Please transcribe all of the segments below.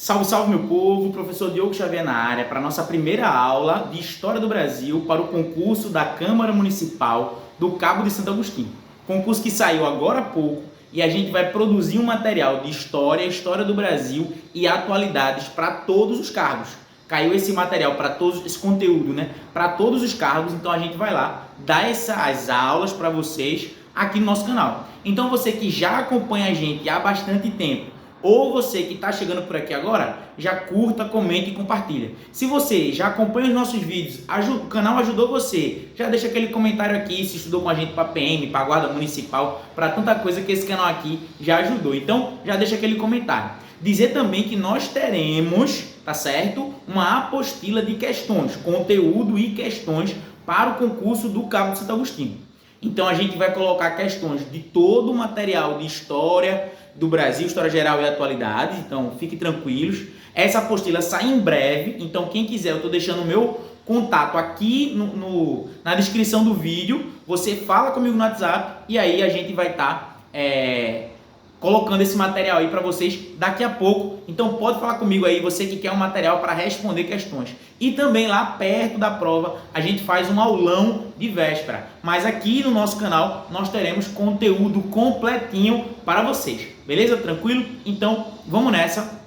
Salve, salve meu povo, professor Diogo Xavier na área para a nossa primeira aula de História do Brasil para o concurso da Câmara Municipal do Cabo de Santo Agostinho. Concurso que saiu agora há pouco e a gente vai produzir um material de História, História do Brasil e atualidades para todos os cargos. Caiu esse material para todos, esse conteúdo, né? Para todos os cargos, então a gente vai lá dar essas aulas para vocês aqui no nosso canal. Então você que já acompanha a gente há bastante tempo, ou você que está chegando por aqui agora, já curta, comente e compartilha. Se você já acompanha os nossos vídeos, o canal ajudou você, já deixa aquele comentário aqui, se estudou com a gente para PM, para Guarda Municipal, para tanta coisa que esse canal aqui já ajudou. Então, já deixa aquele comentário. Dizer também que nós teremos, tá certo? Uma apostila de questões, conteúdo e questões para o concurso do Cabo de Santo Agostinho. Então, a gente vai colocar questões de todo o material de história do Brasil, história geral e atualidades, então fiquem tranquilos. Essa apostila sai em breve, então quem quiser, eu estou deixando o meu contato aqui na descrição do vídeo, você fala comigo no WhatsApp e aí a gente vai estar colocando esse material aí para vocês daqui a pouco. Então pode falar comigo aí, você que quer um material para responder questões. E também lá perto da prova a gente faz um aulão de véspera. Mas aqui no nosso canal nós teremos conteúdo completinho para vocês. Beleza? Tranquilo? Então vamos nessa,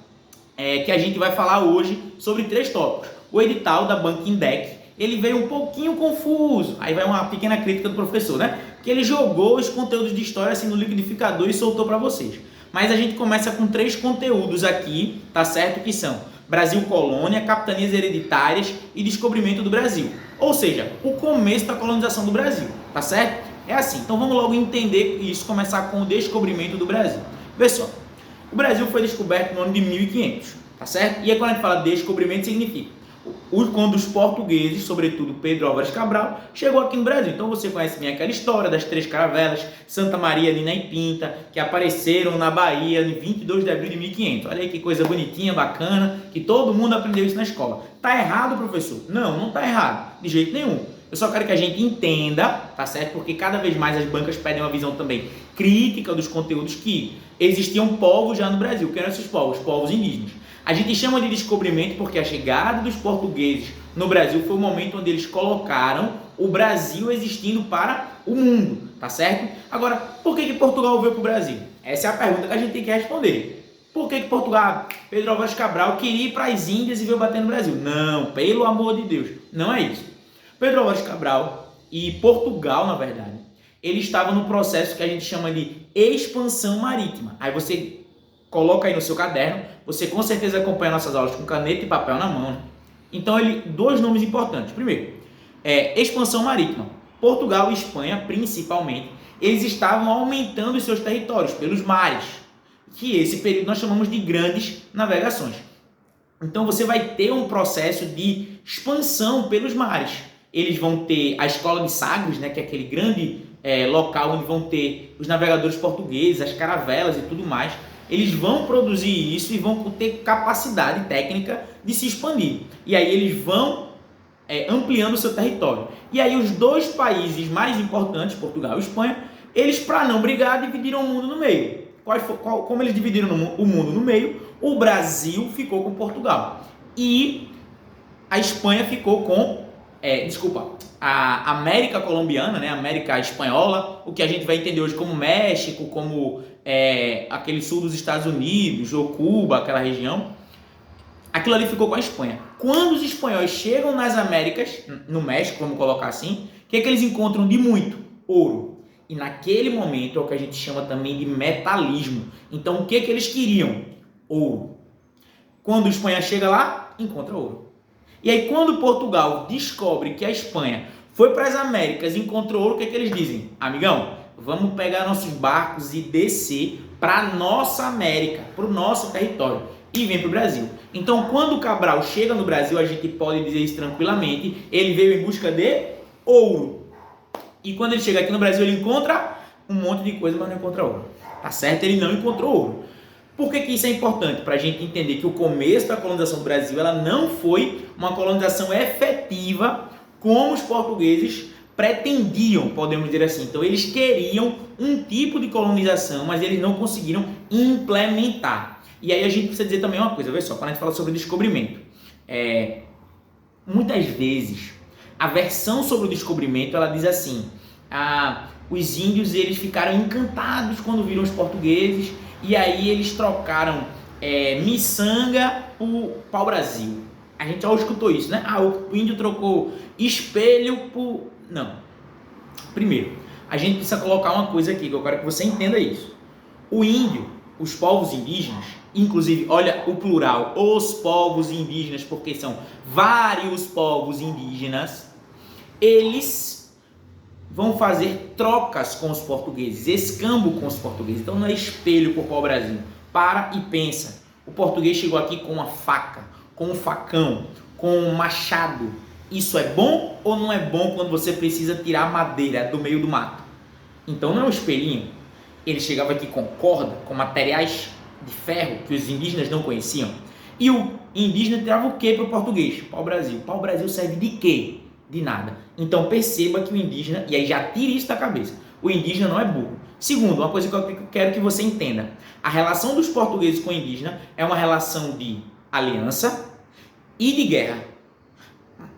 que a gente vai falar hoje sobre 3 tópicos. O edital da Bankindec, ele veio um pouquinho confuso. Aí vai uma pequena crítica do professor, né? Que ele jogou os conteúdos de história assim no liquidificador e soltou para vocês. Mas a gente começa com 3 conteúdos aqui, tá certo? Que são Brasil Colônia, Capitanias Hereditárias e Descobrimento do Brasil. Ou seja, o começo da colonização do Brasil, tá certo? É assim, então vamos logo entender isso, começar com o descobrimento do Brasil. Vê só, o Brasil foi descoberto no ano de 1500, tá certo? E aí quando a gente fala descobrimento, significa quando os portugueses, sobretudo Pedro Álvares Cabral, chegou aqui no Brasil. Então você conhece bem aquela história das 3 caravelas, Santa Maria, Nina e Pinta, que apareceram na Bahia em 22 de abril de 1500. Olha aí que coisa bonitinha, bacana, que todo mundo aprendeu isso na escola. Tá errado, professor? Não, não tá errado, de jeito nenhum. Eu só quero que a gente entenda, tá certo? Porque cada vez mais as bancas pedem uma visão também crítica dos conteúdos, que existiam povos já no Brasil. Que eram esses povos? Povos indígenas. A gente chama de descobrimento porque a chegada dos portugueses no Brasil foi o momento onde eles colocaram o Brasil existindo para o mundo, tá certo? Agora, por que Portugal veio para o Brasil? Essa é a pergunta que a gente tem que responder. Por que Portugal, Pedro Álvares Cabral, queria ir para as Índias e veio bater no Brasil? Não, pelo amor de Deus, não é isso. Pedro Álvares Cabral e Portugal, na verdade, eles estavam no processo que a gente chama de expansão marítima. Aí você coloca aí no seu caderno, você com certeza acompanha nossas aulas com caneta e papel na mão, né? Então, 2 nomes importantes. Primeiro, expansão marítima. Portugal e Espanha, principalmente, eles estavam aumentando os seus territórios pelos mares, que esse período nós chamamos de grandes navegações. Então, você vai ter um processo de expansão pelos mares. Eles vão ter a Escola de Sagres, né, que é aquele grande local onde vão ter os navegadores portugueses, as caravelas e tudo mais. Eles vão produzir isso e vão ter capacidade técnica de se expandir. E aí eles vão ampliando o seu território. E aí os 2 países mais importantes, Portugal e Espanha, eles, para não brigar, dividiram o mundo no meio. Como eles dividiram o mundo no meio, o Brasil ficou com Portugal. E a Espanha ficou com... a América colombiana, né, a América espanhola, o que a gente vai entender hoje como México, como aquele sul dos Estados Unidos, ou Cuba, aquela região, aquilo ali ficou com a Espanha. Quando os espanhóis chegam nas Américas, no México, vamos colocar assim, o que é que eles encontram de muito? Ouro. E naquele momento é o que a gente chama também de metalismo. Então o que é que eles queriam? Ouro. Quando a Espanha chega lá, encontra ouro. E aí, quando Portugal descobre que a Espanha foi para as Américas e encontrou ouro, o que é que eles dizem? Amigão, vamos pegar nossos barcos e descer para a nossa América, para o nosso território, e vem para o Brasil. Então, quando o Cabral chega no Brasil, a gente pode dizer isso tranquilamente, ele veio em busca de ouro. E quando ele chega aqui no Brasil, ele encontra um monte de coisa, mas não encontra ouro. Tá certo? Ele não encontrou ouro. Por que isso é importante? Para a gente entender que o começo da colonização do Brasil, ela não foi uma colonização efetiva como os portugueses pretendiam, podemos dizer assim. Então eles queriam um tipo de colonização, mas eles não conseguiram implementar. E aí a gente precisa dizer também uma coisa, vê só, quando a gente fala sobre descobrimento, muitas vezes a versão sobre o descobrimento, ela diz assim, os índios eles ficaram encantados quando viram os portugueses e aí eles trocaram miçanga por pau-brasil. A gente já escutou isso, né? O índio trocou espelho por... Não. Primeiro, a gente precisa colocar uma coisa aqui, que eu quero que você entenda isso. O índio, os povos indígenas, inclusive, olha o plural, os povos indígenas, porque são vários povos indígenas, eles vão fazer trocas com os portugueses, escambo com os portugueses. Então não é espelho por pau-brasil. Para e pensa. O português chegou aqui com uma faca, com um facão, com um machado. Isso é bom ou não é bom quando você precisa tirar madeira do meio do mato? Então não é um espelhinho. Ele chegava aqui com corda, com materiais de ferro que os indígenas não conheciam. E o indígena tirava o que para o português? Pau-brasil. Pau-brasil serve de quê? De nada. Então perceba que o indígena, e aí já tire isso da cabeça, o indígena não é burro. Segundo, uma coisa que eu quero que você entenda, a relação dos portugueses com o indígena é uma relação de aliança e de guerra.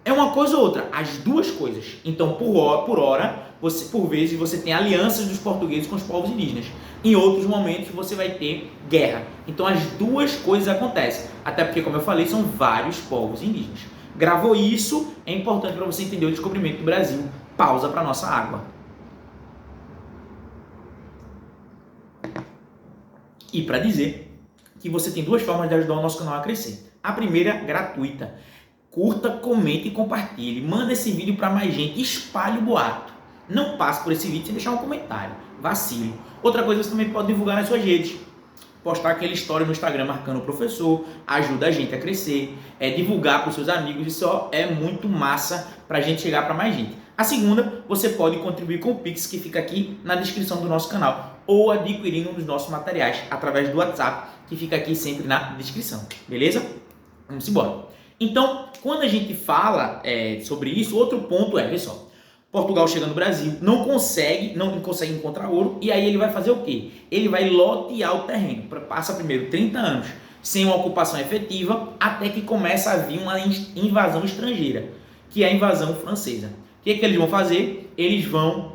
É uma coisa ou outra, as duas coisas. Então, por vezes, você tem alianças dos portugueses com os povos indígenas. Em outros momentos, você vai ter guerra. Então, as duas coisas acontecem. Até porque, como eu falei, são vários povos indígenas. Gravou isso, é importante para você entender o descobrimento do Brasil. Pausa para nossa água. E para dizer que você tem duas formas de ajudar o nosso canal a crescer. A primeira, gratuita. Curta, comente e compartilhe. Manda esse vídeo para mais gente. Espalhe o boato. Não passe por esse vídeo sem deixar um comentário. Vacilo. Outra coisa, você também pode divulgar nas suas redes. Postar aquela história no Instagram marcando o professor. Ajuda a gente a crescer. Divulgar para os seus amigos. Isso é muito massa para a gente chegar para mais gente. A segunda, você pode contribuir com o Pix que fica aqui na descrição do nosso canal. Ou adquirindo um dos nossos materiais através do WhatsApp que fica aqui sempre na descrição. Beleza? Vamos embora. Então, quando a gente fala sobre isso, outro ponto é, pessoal, Portugal chega no Brasil, não consegue encontrar ouro, e aí ele vai fazer o quê? Ele vai lotear o terreno. Passa primeiro 30 anos sem uma ocupação efetiva, até que começa a vir uma invasão estrangeira, que é a invasão francesa. O que eles vão fazer? Eles vão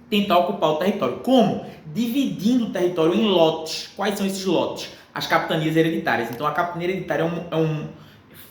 tentar ocupar o território. Como? Dividindo o território em lotes. Quais são esses lotes? As capitanias hereditárias. Então, a capitania hereditária é uma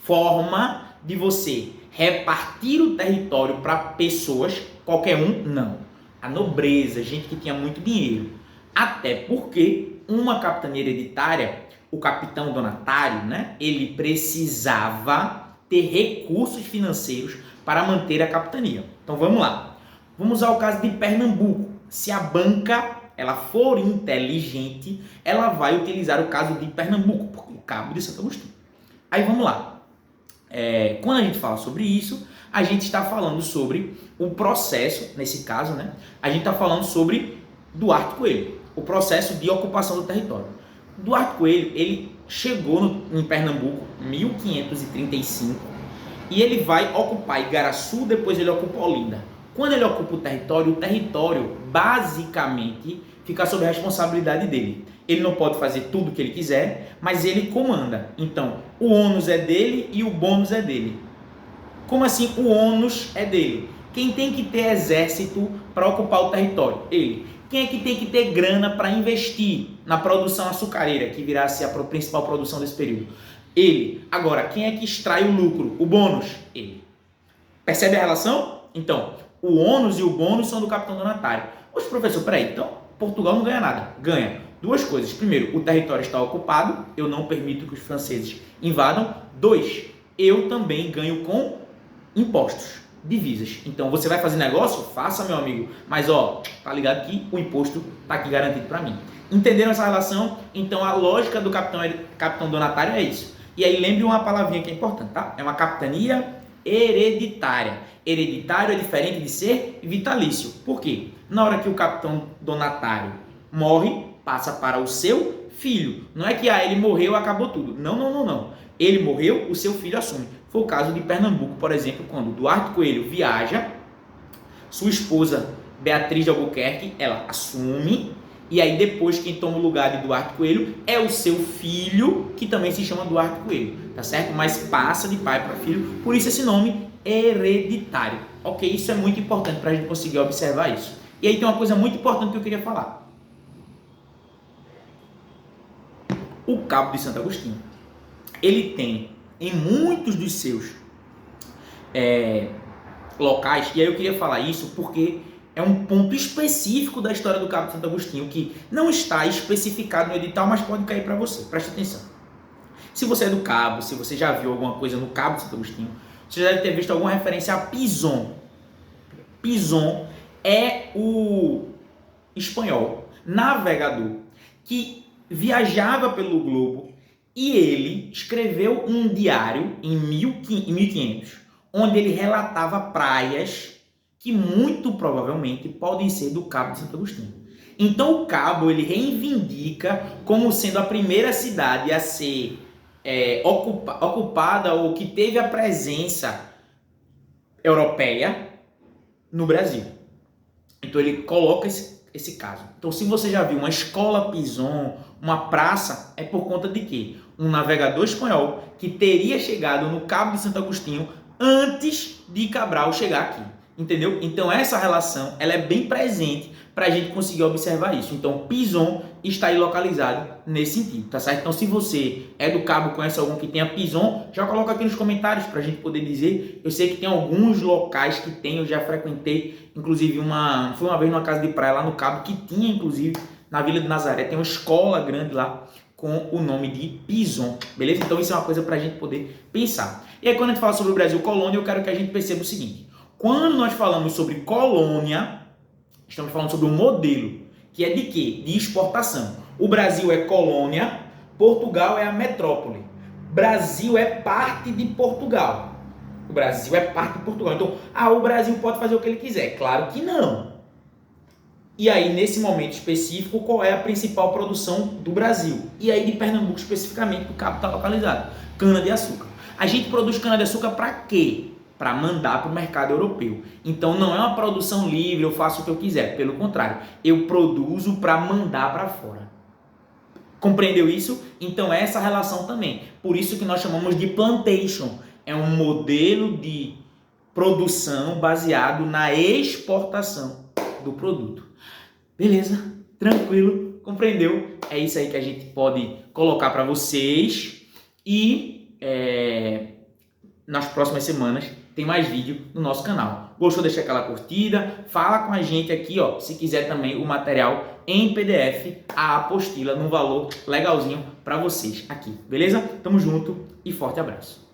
forma de você repartir o território para pessoas, qualquer um, não. A nobreza, gente que tinha muito dinheiro. Até porque uma capitania hereditária, o capitão donatário, né, ele precisava ter recursos financeiros para manter a capitania. Então, vamos lá. Vamos ao caso de Pernambuco. Se a banca ela for inteligente, ela vai utilizar o caso de Pernambuco, o Cabo de Santo Agostinho. Aí vamos lá. Quando a gente fala sobre isso, a gente está falando sobre o processo, nesse caso, né? A gente está falando sobre Duarte Coelho, o processo de ocupação do território. Duarte Coelho, ele chegou em Pernambuco em 1535 e ele vai ocupar Igaraçu, depois ele ocupa Olinda. Quando ele ocupa o território basicamente fica sob a responsabilidade dele. Ele não pode fazer tudo o que ele quiser, mas ele comanda. Então, o ônus é dele e o bônus é dele. Como assim o ônus é dele? Quem tem que ter exército para ocupar o território? Ele. Quem é que tem que ter grana para investir na produção açucareira, que virá a ser a principal produção desse período? Ele. Agora, quem é que extrai o lucro? O bônus? Ele. Percebe a relação? Então, o ônus e o bônus são do capitão donatário. Poxa, professor, peraí, então Portugal não ganha nada. Ganha duas coisas. Primeiro, o território está ocupado, eu não permito que os franceses invadam. 2, eu também ganho com impostos, divisas. Então, você vai fazer negócio? Faça, meu amigo. Mas, tá ligado que o imposto tá aqui garantido para mim. Entenderam essa relação? Então, a lógica do capitão donatário é isso. E aí, lembre uma palavrinha que é importante, tá? É uma capitania hereditária. Hereditário é diferente de ser vitalício. Por quê? Na hora que o capitão donatário morre, passa para o seu filho. Não é que ele morreu, acabou tudo. Não. Ele morreu, o seu filho assume. Foi o caso de Pernambuco, por exemplo, quando Duarte Coelho viaja, sua esposa Beatriz de Albuquerque, ela assume, E aí depois quem toma o lugar de Duarte Coelho é o seu filho, que também se chama Duarte Coelho, tá certo? Mas passa de pai para filho, por isso esse nome hereditário, ok? Isso é muito importante para a gente conseguir observar isso. E aí tem uma coisa muito importante que eu queria falar. O Cabo de Santo Agostinho, ele tem em muitos dos seus locais, e aí eu queria falar isso porque é um ponto específico da história do Cabo de Santo Agostinho que não está especificado no edital, mas pode cair para você, preste atenção. Se você é do Cabo, se você já viu alguma coisa no Cabo de Santo Agostinho, você já deve ter visto alguma referência a Pinzon. Pinzon é o espanhol navegador que viajava pelo globo e ele escreveu um diário em 1500, onde ele relatava praias que muito provavelmente podem ser do Cabo de Santo Agostinho. Então o Cabo ele reivindica como sendo a primeira cidade a ser ocupada ou que teve a presença europeia no Brasil. Então ele coloca esse caso. Então se você já viu uma escola Pinzon, uma praça, é por conta de quê? Um navegador espanhol que teria chegado no Cabo de Santo Agostinho antes de Cabral chegar aqui. Entendeu? Então essa relação ela é bem presente para a gente conseguir observar isso. Então Pinzon está aí localizado nesse sentido, tá certo? Então se você é do Cabo, conhece algum que tenha Pinzon, já coloca aqui nos comentários para a gente poder dizer. Eu sei que tem alguns locais que tem, eu já frequentei, inclusive fui uma vez numa casa de praia lá no Cabo que tinha, inclusive, na Vila de Nazaré, tem uma escola grande lá com o nome de Pinzon, beleza? Então isso é uma coisa para a gente poder pensar. E aí quando a gente fala sobre o Brasil colônia, eu quero que a gente perceba o seguinte: quando nós falamos sobre colônia, estamos falando sobre um modelo, que é de quê? De exportação. O Brasil é colônia, Portugal é a metrópole. Brasil é parte de Portugal. O Brasil é parte de Portugal. Então, o Brasil pode fazer o que ele quiser? Claro que não. E aí, nesse momento específico, qual é a principal produção do Brasil? E aí, de Pernambuco especificamente, o Cabo está localizado. Cana-de-açúcar. A gente produz cana-de-açúcar para quê? Para mandar para o mercado europeu. Então não é uma produção livre, eu faço o que eu quiser. Pelo contrário, eu produzo para mandar para fora. Compreendeu isso? Então é essa relação também. Por isso que nós chamamos de plantation. É um modelo de produção baseado na exportação do produto. Beleza? Tranquilo? Compreendeu? É isso aí que a gente pode colocar para vocês. E nas próximas semanas tem mais vídeo no nosso canal. Gostou? Deixa aquela curtida, fala com a gente aqui, ó, se quiser também o material em PDF, a apostila num valor legalzinho para vocês aqui, beleza? Tamo junto e forte abraço.